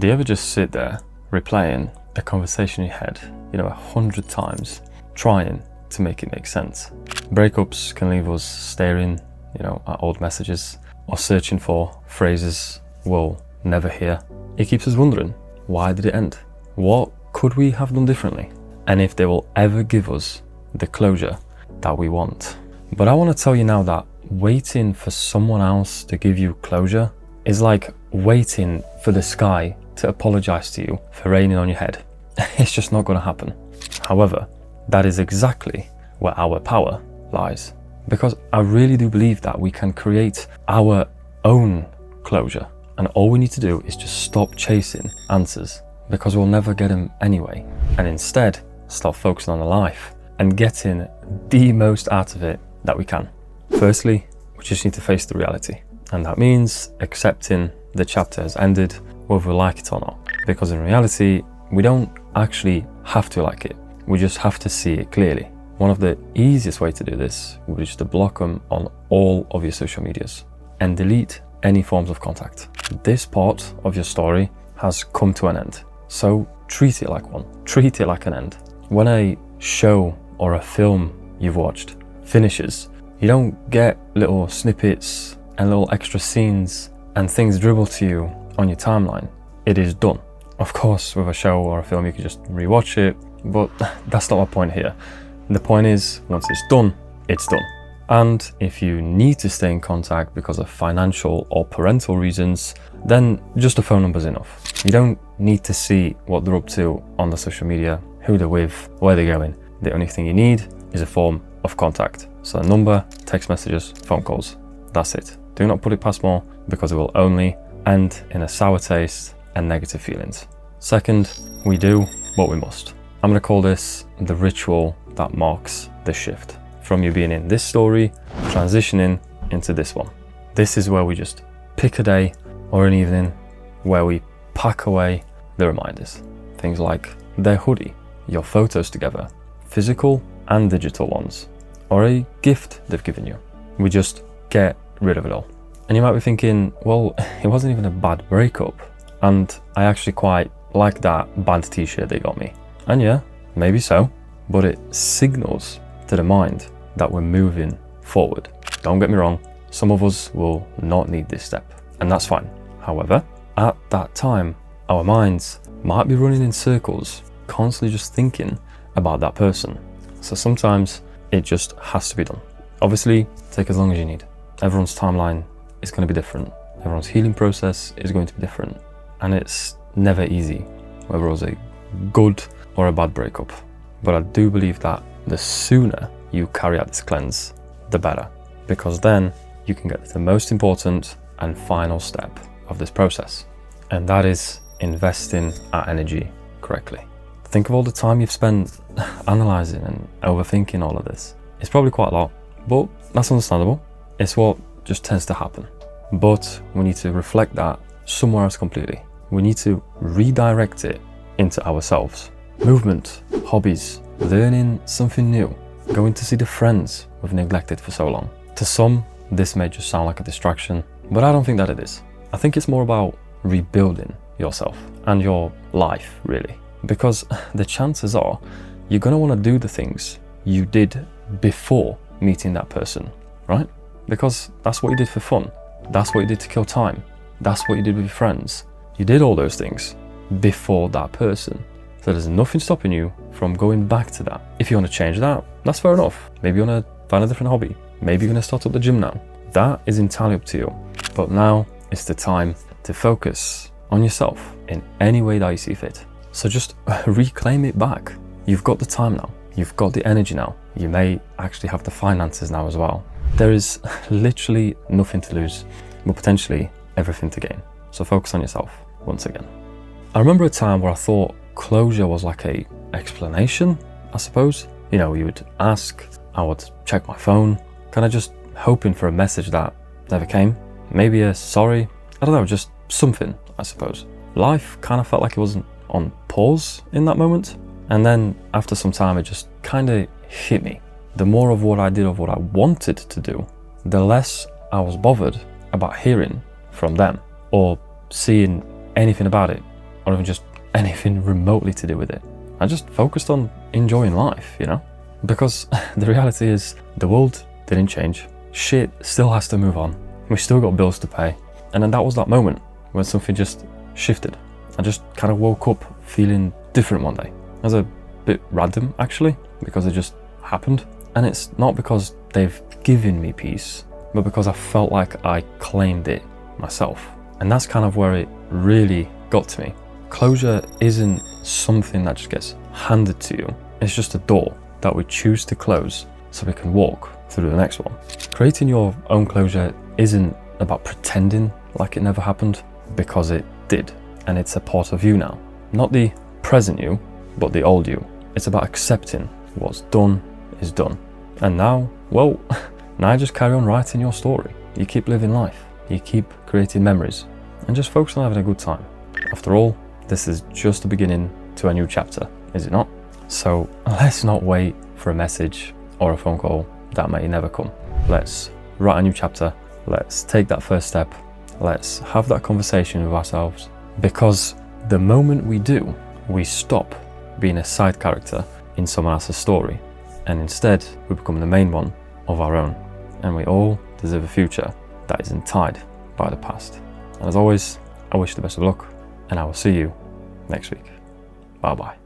Do you ever just sit there replaying a conversation you had, 100 times, trying to make it make sense? Breakups can leave us staring, at old messages or searching for phrases we'll never hear. It keeps us wondering, why did it end? What could we have done differently? And if they will ever give us the closure that we want. But I want to tell you now that waiting for someone else to give you closure is like waiting for the sky to apologize to you for raining on your head. It's just not going to happen. However, that is exactly where our power lies. Because I really do believe that we can create our own closure. And all we need to do is just stop chasing answers, because we'll never get them anyway. And instead, start focusing on the life and getting the most out of it that we can. Firstly, we just need to face the reality. And that means accepting the chapter has ended, whether we like it or not. Because in reality, we don't actually have to like it. We just have to see it clearly. One of the easiest way to do this would be just to block them on all of your social medias and delete any forms of contact. This part of your story has come to an end. So treat it like one. Treat it like an end. When a show or a film you've watched finishes, you don't get little snippets and little extra scenes and things dribble to you on your timeline. It is done. Of course, with a show or a film, you can just rewatch it, but that's not my point here. The point is, once it's done, it's done. And if you need to stay in contact because of financial or parental reasons, then just a phone number is enough. You don't need to see what they're up to on the social media, who they're with, where they're going. The only thing you need is a form of contact. So a number, text messages, phone calls. That's it. Do not put it past more, because it will only end in a sour taste and negative feelings. Second, we do what we must. I'm going to call this the ritual that marks the shift. From you being in this story, transitioning into this one. This is where we just pick a day or an evening where we pack away the reminders. Things like their hoodie, your photos together, physical and digital ones, or a gift they've given you. We just get rid of it all. And you might be thinking, well, it wasn't even a bad breakup, and I actually quite like that band t-shirt they got me. And yeah, maybe so, but it signals to the mind that we're moving forward. Don't get me wrong, some of us will not need this step, and that's fine. However, at that time, our minds might be running in circles, constantly just thinking about that person. So sometimes it just has to be done. Obviously, take as long as you need. Everyone's timeline is going to be different. Everyone's healing process is going to be different. And it's never easy, whether it was a good or a bad breakup. But I do believe that the sooner you carry out this cleanse, the better. Because then you can get to the most important and final step of this process. And that is investing our energy correctly. Think of all the time you've spent analyzing and overthinking all of this. It's probably quite a lot, but that's understandable. It's what just tends to happen. But we need to reflect that somewhere else completely. We need to redirect it into ourselves. Movement, hobbies, learning something new, going to see the friends we've neglected for so long. To some, this may just sound like a distraction, but I don't think that it is. I think it's more about rebuilding yourself and your life, really. Because the chances are you're going to want to do the things you did before meeting that person, right? Because that's what you did for fun. That's what you did to kill time. That's what you did with your friends. You did all those things before that person. So there's nothing stopping you from going back to that. If you want to change that, that's fair enough. Maybe you want to find a different hobby. Maybe you're going to start up the gym now. That is entirely up to you. But now is the time to focus on yourself in any way that you see fit. So just reclaim it back. You've got the time now. You've got the energy now. You may actually have the finances now as well. There is literally nothing to lose, but potentially everything to gain. So focus on yourself once again. I remember a time where I thought closure was like a explanation, I suppose. You would ask, I would check my phone, kind of just hoping for a message that never came. Maybe a sorry, I don't know, just something, I suppose. Life kind of felt like it wasn't on pause in that moment. And then after some time, it just kind of hit me. The more of what I did of what I wanted to do, the less I was bothered about hearing from them or seeing anything about it. or even just anything remotely to do with it. I just focused on enjoying life, you know? Because the reality is, the world didn't change. Shit still has to move on. We still got bills to pay. And then that was that moment when something just shifted. I just kind of woke up feeling different one day. It was a bit random, actually, because it just happened. And it's not because they've given me peace, but because I felt like I claimed it myself. And that's kind of where it really got to me. Closure isn't something that just gets handed to you. It's just a door that we choose to close so we can walk through the next one. Creating your own closure isn't about pretending like it never happened, because it did. And it's a part of you now. Not the present you, but the old you. It's about accepting what's done is done. And now, well, now just carry on writing your story. You keep living life. You keep creating memories. And just focus on having a good time. After all, this is just the beginning to a new chapter, is it not? So let's not wait for a message or a phone call that may never come. Let's write a new chapter. Let's take that first step. Let's have that conversation with ourselves. Because the moment we do, we stop being a side character in someone else's story. And instead, we become the main one of our own. And we all deserve a future that isn't tied by the past. And as always, I wish you the best of luck, and I will see you next week. Bye bye.